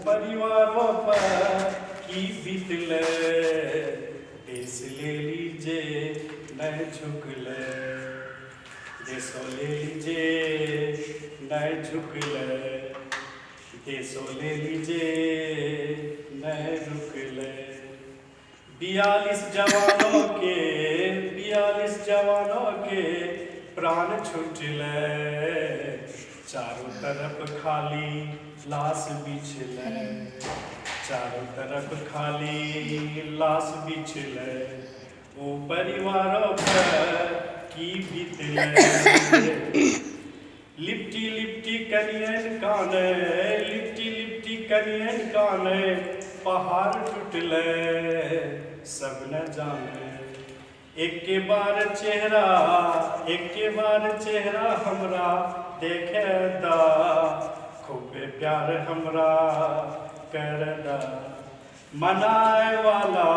परिवारों पर की बीतले, देश ले लीजे न झुकले, देशो ले लीजे न झुकले, देशो ले लीजे न झुकले। 42 जवानों के प्राण छूटले, चारों तरफ खाली लाश बिछले, चारों तरफ खाली लाश बिछले, ओ परिवारों पर की बीतले। लिपटी लिपटी कनियन काने, लिपटी लिपटी कनियन काने, पहाड़ टूटले सब न जाने। एक के बार चेहरा हमरा देखे दा, खूबे प्यार हमरा कर दा। मनाए वाला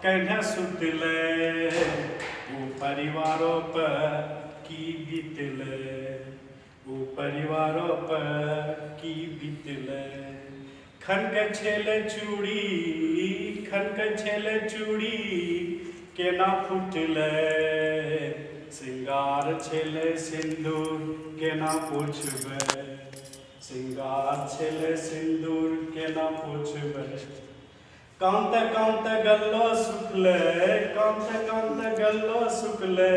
कन्हे सुतले, वो परिवारों पर की बीतले, वो परिवारों पर की बीतले। खनक छेले चूड़ी केना फुटले, सिंगार छेले सिंदूर केना पोछबे, सिंगार छेले सिंदूर केना पोछबे। कांते कांते गल्लो सुखले,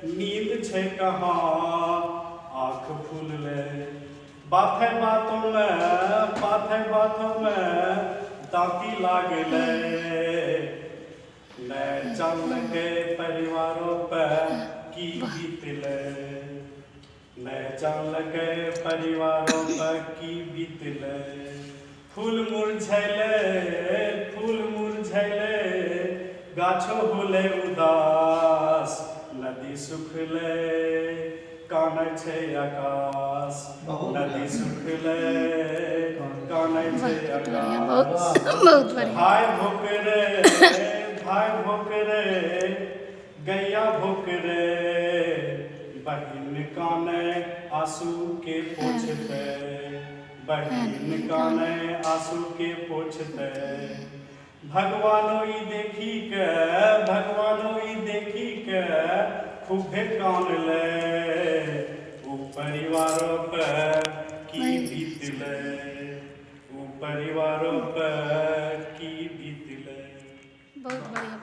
नींद छे कहाँ आँख फूलले। बाते बातों में दांती लागले, न जान के परिवारों पर की बीतले, न जान के परिवारों पर की बीतले। फूल मुरझैले गाछो होले उदास, नदी सुखले कानै छै आकाश, नदी सुखले कानै छै आकाश। भाई भोकरे गैया भोकरे, बहिन कानै आंसू के पोछते, बहिन कानै आंसू के पोछते। भगवानो ई देखी के खूबे कानले, वो परिवारों पर की बीतले, वो परिवारों पर की बीतले। बहुत बढ़िया।